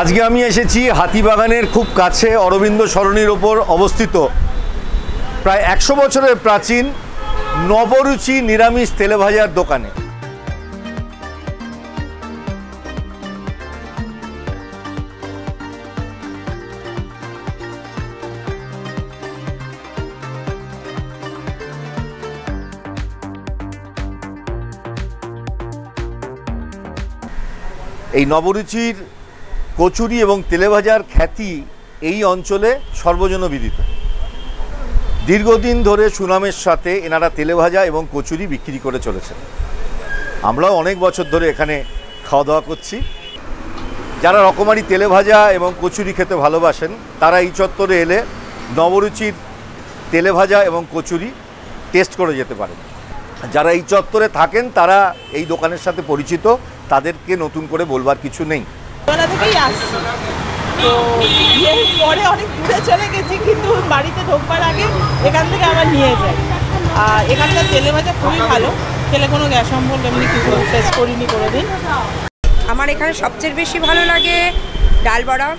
আজকে আমি এসেছি হাতিবাগানের খুব কাছে অরবিন্দ সরণির ওপর অবস্থিত প্রায় 100 বছরের প্রাচীন নবরুচি নিরামিষ তেলেভাজার দোকানে। এই নবরুচির কচুরি এবং তেলেভাজার খ্যাতি এই অঞ্চলে সর্বজনবিদিত। দীর্ঘদিন ধরে সুনামের সাথে এনারা তেলেভাজা এবং কচুরি বিক্রি করে চলেছেন। আমরাও অনেক বছর ধরে এখানে খাওয়া দাওয়া করছি। যারা রকমারি তেলেভাজা এবং কচুরি খেতে ভালোবাসেন তারা এই চত্বরে এলে নবরুচির তেলেভাজা এবং কচুরি টেস্ট করে যেতে পারেন। যারা এই চত্বরে থাকেন তারা এই দোকানের সাথে পরিচিত, তাদেরকে নতুন করে বলবার কিছু নেই। থেকেই আসছি তো বিয়ের পরে অনেক দূরে চলে গেছি, কিন্তু বাড়িতে ঢোকবার আগে এখান থেকে আবার নিয়ে যাই। আর এখানকার তেলেভাজা খুবই ভালো, খেলে কোনো গ্যাস অম্বল এমনি কিছু ফেস করিনি কোনোদিন। আমার এখানে সবচেয়ে বেশি ভালো লাগে ডাল বড়া,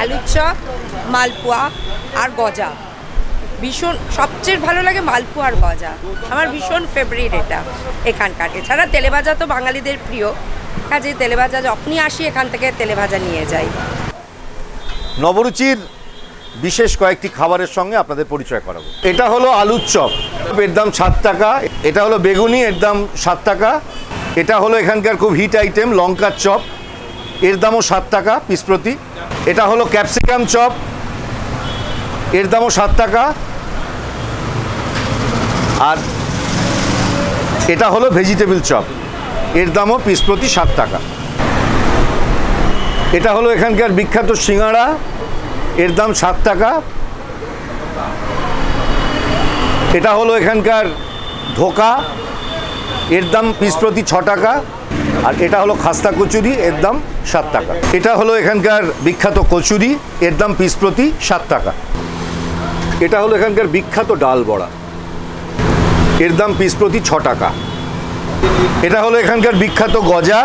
আলুর চপ, মালপোয়া আর গজা। ভীষণ সবচেয়ে ভালো লাগে মালপোয়া আর গজা, আমার ভীষণ ফেভারিট এটা এখানকার। এছাড়া তেলেভাজা তো বাঙালিদের প্রিয়, কাজে তেলেভাজা যখনই আসি এখান থেকে তেলেভাজা নিয়ে যাই। নবরুচির বিশেষ কয়েকটি খাবারের সঙ্গে আপনাদের পরিচয় করাবো। এটা হলো আলুর চপ, এর দাম 7 টাকা। এটা হলো বেগুনি, এর দাম 7 টাকা। এটা হলো এখানকার খুব হিট আইটেম লঙ্কার চপ, এর দামও 7 টাকা পিস প্রতি। এটা হলো ক্যাপসিকাম চপ, এর দামও 7 টাকা। আর এটা হলো ভেজিটেবল চপ, এর দামও পিস প্রতি 7 টাকা। এটা হলো এখানকার বিখ্যাত সিঙ্গাড়া, এর দাম 7 টাকা। এটা হলো এখানকার ধোকা, এর দাম পিস প্রতি 6 টাকা। আর এটা হলো খাস্তা কচুরি, এর দাম 7 টাকা। এটা হলো এখানকার বিখ্যাত কচুরি, এর দাম পিস প্রতি 7 টাকা। এটা হলো এখানকার বিখ্যাত ডাল বড়া, এর দাম পিস প্রতি 6 টাকা। এটা হলো এখানকার বিখ্যাত গজা,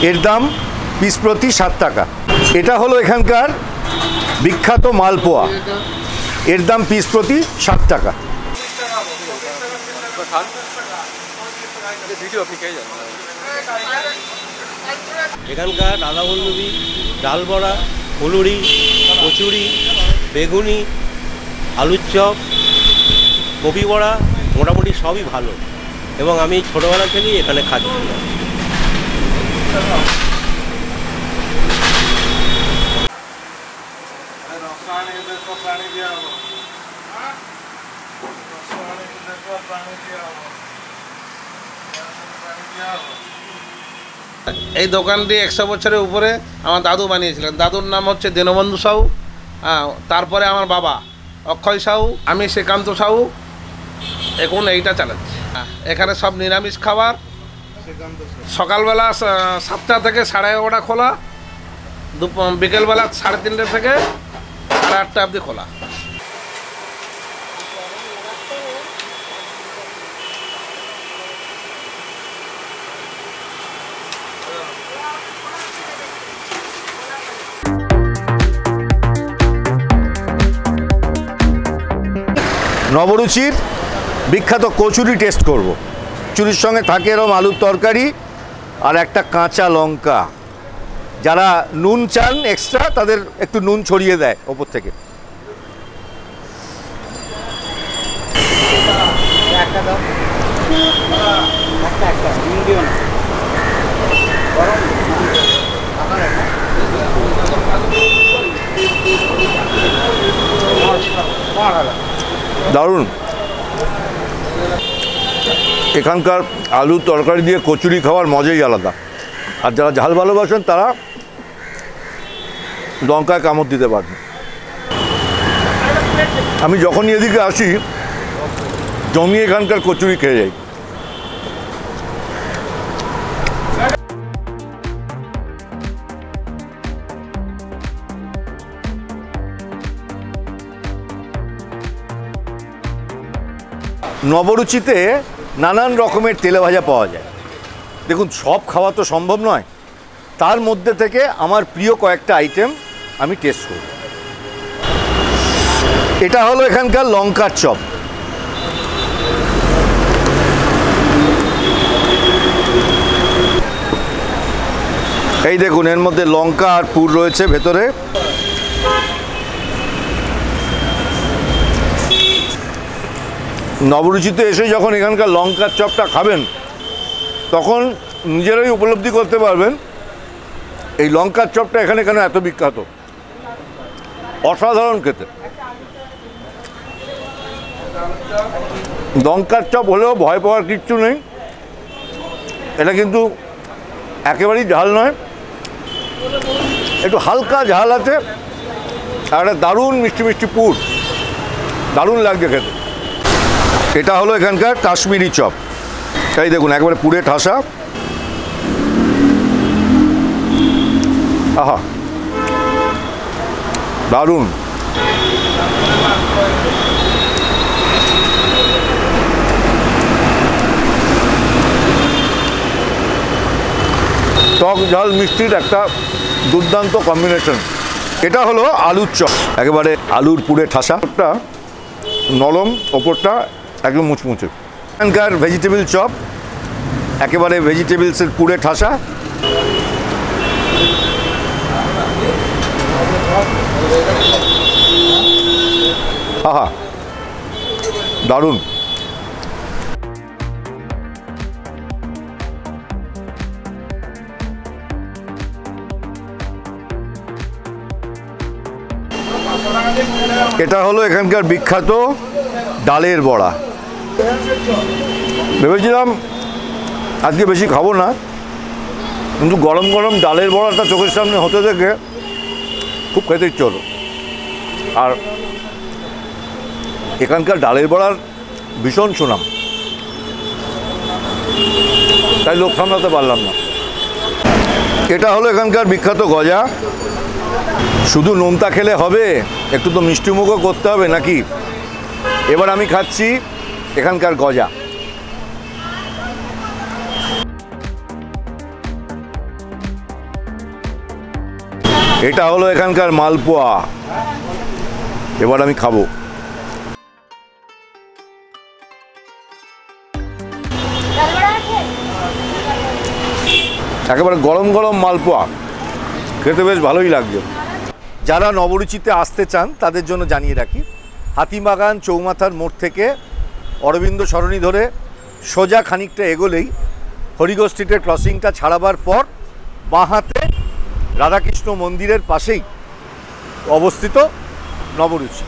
এর দাম পিস প্রতি 7 টাকা। এটা হলো এখানকার বিখ্যাত মালপোয়া, এর দাম পিস প্রতি 7 টাকা। এখানকার রাধাবল্লভী, ডাল বড়া, ফুলুরি, কচুরি, বেগুনি, আলুর চপ, কপি বড়া মোটামুটি সবই ভালো, এবং আমি ছোটোবেলা থেকেই এখানে খাচ্ছি। এই দোকানটি 100 বছরের উপরে আমার দাদু বানিয়েছিলেন। দাদুর নাম হচ্ছে দীনবন্ধু সাহু, তারপরে আমার বাবা অক্ষয় সাহু, আমি শ্রীকান্ত সাহু, এখন এইটা চালাচ্ছি। এখানে সব নিরামিষ খাবার। সকালবেলা 7টা থেকে 11:30 খোলা, বিকেলবেলা 3:30 থেকে 8:30 অবধি খোলা। নবরুচির বিখ্যাত কচুরি টেস্ট করব। কচুরির সঙ্গে থাকে এরকম আলুর তরকারি আর একটা কাঁচা লঙ্কা। যারা নুন চান এক্সট্রা তাদের একটু নুন ছড়িয়ে দেয় ওপর থেকে। দারুণ। এখানকার আলুর তরকারি দিয়ে কচুরি খাওয়ার মজাই আলাদা। আর যারা ঝাল ভালোবাসেন তারা লঙ্কায় কামড় দিতে পারেন। আমি যখনই এদিকে আসি জমিয়ে এখানকার কচুরি খেয়ে যাই। নবরুচিতে নানান রকমের তেলেভাজা পাওয়া যায়। দেখুন, সব খাওয়া তো সম্ভব নয়, তার মধ্যে থেকে আমার প্রিয় কয়েকটা আইটেম আমি টেস্ট করব। এটা হলো এখানকার লঙ্কার চপ। এই দেখুন, এর মধ্যে লঙ্কা আর পুর রয়েছে ভেতরে। নবরুচিতে এসে যখন এখানকার লঙ্কার চপটা খাবেন তখন নিজেরাই উপলব্ধি করতে পারবেন এই লঙ্কার চপটা এখানে কেন এত বিখ্যাত। অসাধারণ খেতে। লঙ্কার চপ হলেও ভয় পাওয়ার কিচ্ছু নেই। এটা কিন্তু একেবারেই ঝাল নয়, একটু হালকা ঝাল আছে, আর একটা দারুণ মিষ্টি মিষ্টি পুর, দারুণ লাগছে খেতে। এটা হলো এখানকার কাশ্মীরি চপ। এই দেখুন, একবারে পুরে ঠাসা। আহা, দারুণ। টক ঝাল মিষ্টির একটা দুর্দান্ত কম্বিনেশন। এটা হলো আলুর চপ, একেবারে আলুর পুরে ঠাসা, ওটা নরম, ওপরটা একদম মুচমুচে। এখানকার ভেজিটেবল চপ একেবারে ভেজিটেবলসের পুরে ঠাসা। আহা, দারুণ। এটা হলো এখানকার বিখ্যাত ডালের বড়া। ভেবেছিলাম আজকে বেশি খাবো না, কিন্তু গরম গরম ডালের বড়াটা চোখের সামনে হতে দেখে খুব খেতে ইচ্ছে হলো। আর এখানকার ডালের বড়ার ভীষণ সুনাম, তাই লোক সামলাতে পারলাম না। এটা হলো এখানকার বিখ্যাত গজা। শুধু নোনতা খেলে হবে, একটু তো মিষ্টিমুখও করতে হবে নাকি। এবার আমি খাচ্ছি এখানকার গজা। এটা হলো এখানকার মালপোয়া। এবার আমি খাবো। একেবারে গরম গরম মালপোয়া, খেতে বেশ ভালোই লাগছে। যারা নবরুচিতে আসতে চান তাদের জন্য জানিয়ে রাখি, হাতিবাগান চৌমাথার মোড় থেকে অরবিন্দ সরণি ধরে সোজা খানিকটা এগোলেই হরিগো স্ট্রিটের ক্রসিংটা ছাড়াবার পর বাঁ হাতে রাধাকৃষ্ণ মন্দিরের পাশেই অবস্থিত নবরুচি।